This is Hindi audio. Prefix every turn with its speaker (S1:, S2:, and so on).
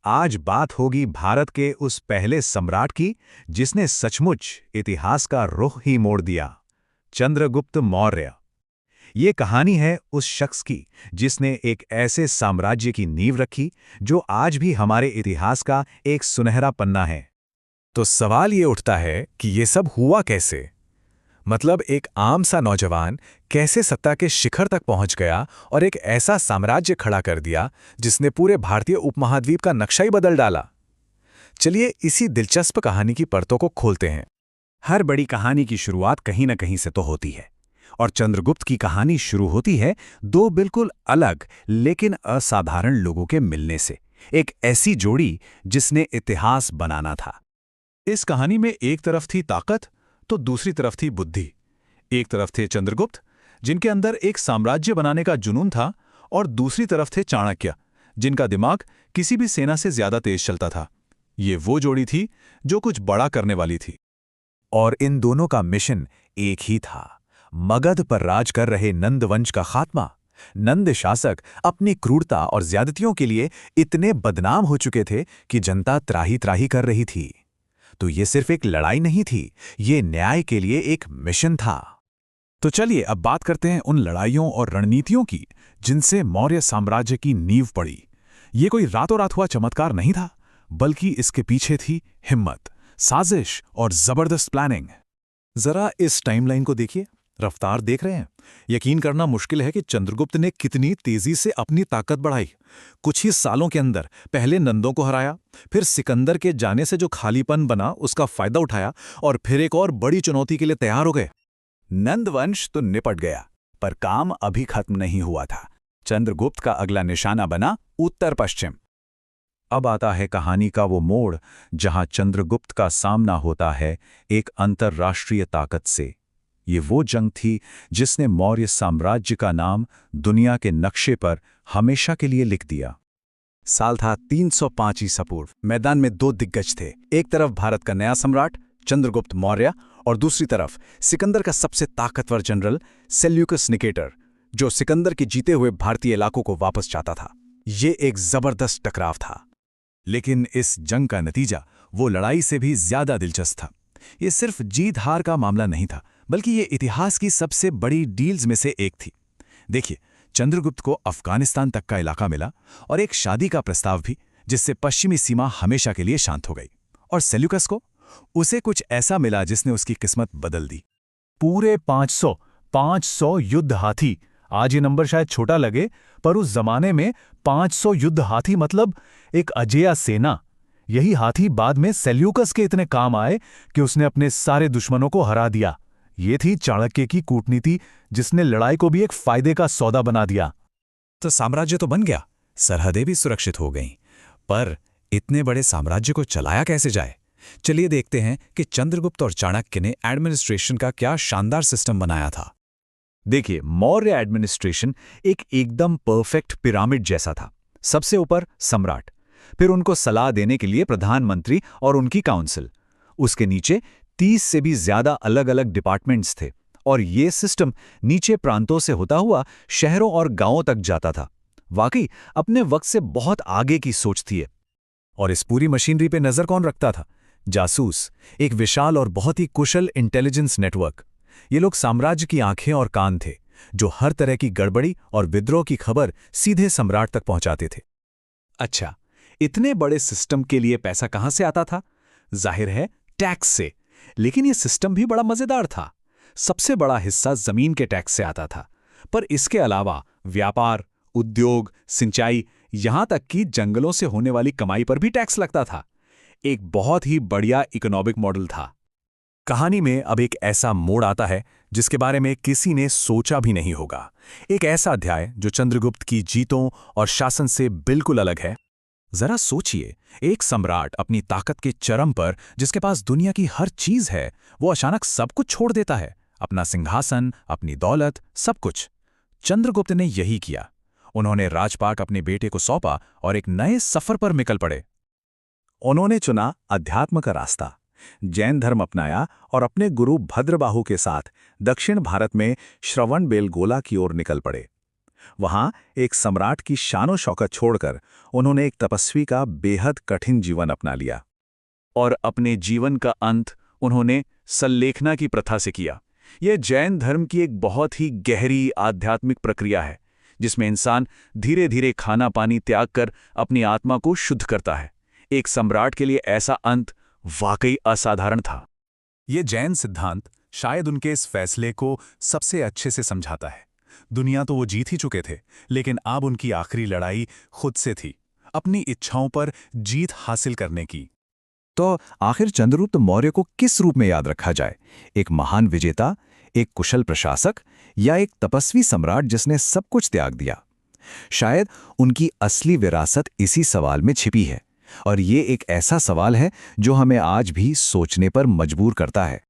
S1: आज बात होगी भारत के उस पहले सम्राट की जिसने सचमुच इतिहास का रुख ही मोड़ दिया, चंद्रगुप्त मौर्य। ये कहानी है उस शख्स की जिसने एक ऐसे साम्राज्य की नींव रखी जो आज भी हमारे इतिहास का एक सुनहरा पन्ना है।
S2: तो सवाल ये उठता है कि ये सब हुआ कैसे? मतलब एक आम सा नौजवान कैसे सत्ता के शिखर तक पहुंच गया और एक ऐसा साम्राज्य खड़ा कर दिया जिसने पूरे भारतीय उपमहाद्वीप का नक्शा ही बदल डाला। चलिए इसी दिलचस्प कहानी की परतों को खोलते हैं।
S1: हर बड़ी कहानी की शुरुआत कहीं न कहीं से तो होती है, और चंद्रगुप्त की कहानी शुरू होती है दो बिल्कुल अलग लेकिन असाधारण लोगों के मिलने से। एक ऐसी जोड़ी जिसने इतिहास बनाना था।
S3: इस कहानी में एक तरफ थी ताकत तो दूसरी तरफ थी बुद्धि। एक तरफ थे चंद्रगुप्त जिनके अंदर एक साम्राज्य बनाने का जुनून था, और दूसरी तरफ थे चाणक्य जिनका दिमाग किसी भी सेना से ज्यादा तेज चलता था। ये वो जोड़ी थी जो कुछ बड़ा करने वाली थी।
S1: और इन दोनों का मिशन एक ही था, मगध पर राज कर रहे नंद वंश का खात्मा। नंद शासक अपनी क्रूरता और ज्यादतियों के लिए इतने बदनाम हो चुके थे कि जनता त्राही त्राही कर रही थी। तो ये सिर्फ एक लड़ाई नहीं थी, ये न्याय के लिए एक मिशन था।
S3: तो चलिए अब बात करते हैं उन लड़ाइयों और रणनीतियों की जिनसे मौर्य साम्राज्य की नींव पड़ी। ये कोई रातों रात हुआ चमत्कार नहीं था, बल्कि इसके पीछे थी हिम्मत, साजिश और जबरदस्त प्लानिंग। जरा इस टाइमलाइन को देखिए, रफ्तार देख रहे हैं? यकीन करना मुश्किल है कि चंद्रगुप्त ने कितनी तेजी से अपनी ताकत बढ़ाई। कुछ ही सालों के अंदर पहले नंदों को हराया, फिर सिकंदर के जाने से जो खालीपन बना उसका फायदा उठाया, और फिर एक और बड़ी चुनौती के लिए तैयार हो गए।
S1: नंद वंश तो निपट गया, पर काम अभी खत्म नहीं हुआ था। चंद्रगुप्त का अगला निशाना बना उत्तर पश्चिम। अब आता है कहानी का वो मोड़ जहां चंद्रगुप्त का सामना होता है एक अंतर्राष्ट्रीय ताकत से। ये वो जंग थी जिसने मौर्य साम्राज्य का नाम दुनिया के नक्शे पर हमेशा के लिए लिख दिया। साल था 305 ईसा पूर्व। मैदान में दो दिग्गज थे, एक तरफ भारत का नया सम्राट चंद्रगुप्त मौर्य, और दूसरी तरफ सिकंदर का सबसे ताकतवर जनरल सेल्यूकस निकेटर, जो सिकंदर के जीते हुए भारतीय इलाकों को वापस चाहता था। ये एक जबरदस्त टकराव था, लेकिन इस जंग का नतीजा वो लड़ाई से भी ज्यादा दिलचस्प था। ये सिर्फ जीत हार का मामला नहीं था, बल्कि ये इतिहास की सबसे बड़ी डील्स में से एक थी। देखिए, चंद्रगुप्त को अफगानिस्तान तक का इलाका मिला और एक शादी का प्रस्ताव भी, जिससे पश्चिमी सीमा हमेशा के लिए शांत हो गई। और सेल्यूकस को उसे कुछ ऐसा मिला जिसने उसकी किस्मत बदल दी।
S3: पूरे 500 युद्ध हाथी। आज ये नंबर शायद छोटा लगे, पर उस जमाने में 500 युद्ध हाथी मतलब एक अजेय सेना। यही हाथी बाद में सेल्यूकस के इतने काम आए कि उसने अपने सारे दुश्मनों को हरा दिया। ये थी चाणक्य की कूटनीति, जिसने लड़ाई को भी एक फायदे का सौदा बना दिया।
S2: तो साम्राज्य तो बन गया, सरहदें भी सुरक्षित हो गईं, पर इतने बड़े साम्राज्य को चलाया कैसे जाए? चलिए देखते हैं कि चंद्रगुप्त और चाणक्य ने एडमिनिस्ट्रेशन का क्या शानदार सिस्टम बनाया था।
S1: देखिए, मौर्य एडमिनिस्ट्रेशन एक एकदम परफेक्ट पिरामिड जैसा था। सबसे ऊपर सम्राट, फिर उनको सलाह देने के लिए प्रधानमंत्री और उनकी काउंसिल। उसके नीचे 30 से भी ज्यादा अलग अलग डिपार्टमेंट्स थे, और ये सिस्टम नीचे प्रांतों से होता हुआ शहरों और गांवों तक जाता था। वाकई अपने वक्त से बहुत आगे की सोच थी।
S2: और इस पूरी मशीनरी पे नजर कौन रखता था? जासूस, एक विशाल और बहुत ही कुशल इंटेलिजेंस नेटवर्क। ये लोग साम्राज्य की आंखें और कान थे, जो हर तरह की गड़बड़ी और विद्रोह की खबर सीधे सम्राट तक पहुंचाते थे।
S1: अच्छा, इतने बड़े सिस्टम के लिए पैसा कहां से आता था? जाहिर है टैक्स से। लेकिन यह सिस्टम भी बड़ा मजेदार था। सबसे बड़ा हिस्सा जमीन के टैक्स से आता था, पर इसके अलावा व्यापार, उद्योग, सिंचाई, यहां तक कि जंगलों से होने वाली कमाई पर भी टैक्स लगता था। एक बहुत ही बढ़िया इकोनॉमिक मॉडल था।
S2: कहानी में अब एक ऐसा मोड़ आता है जिसके बारे में किसी ने सोचा भी नहीं होगा। एक ऐसा अध्याय जो चंद्रगुप्त की जीतों और शासन से बिल्कुल अलग है। जरा सोचिए, एक सम्राट अपनी ताकत के चरम पर, जिसके पास दुनिया की हर चीज है, वो अचानक सब कुछ छोड़ देता है, अपना सिंहासन, अपनी दौलत, सब कुछ। चंद्रगुप्त ने यही किया। उन्होंने राजपाट अपने बेटे को सौंपा और एक नए सफर पर निकल पड़े।
S1: उन्होंने चुना अध्यात्म का रास्ता, जैन धर्म अपनाया और अपने गुरु भद्रबाहु के साथ दक्षिण भारत में श्रवणबेलगोला की ओर निकल पड़े। वहां एक सम्राट की शानो शौकत छोड़कर उन्होंने एक तपस्वी का बेहद कठिन जीवन अपना लिया। और अपने जीवन का अंत उन्होंने सल्लेखना की प्रथा से किया। यह जैन धर्म की एक बहुत ही गहरी आध्यात्मिक प्रक्रिया है, जिसमें इंसान धीरे धीरे खाना पानी त्याग कर अपनी आत्मा को शुद्ध करता है। एक सम्राट के लिए ऐसा अंत वाकई असाधारण था।
S2: ये जैन सिद्धांत शायद उनके इस फैसले को सबसे अच्छे से समझाता है। दुनिया तो वो जीत ही चुके थे, लेकिन अब उनकी आखिरी लड़ाई खुद से थी, अपनी इच्छाओं पर जीत हासिल करने की।
S3: तो आखिर चंद्रगुप्त मौर्य को किस रूप में याद रखा जाए? एक महान विजेता, एक कुशल प्रशासक, या एक तपस्वी सम्राट जिसने सब कुछ त्याग दिया? शायद उनकी असली विरासत इसी सवाल में छिपी है, और ये एक ऐसा सवाल है जो हमें आज भी सोचने पर मजबूर करता है।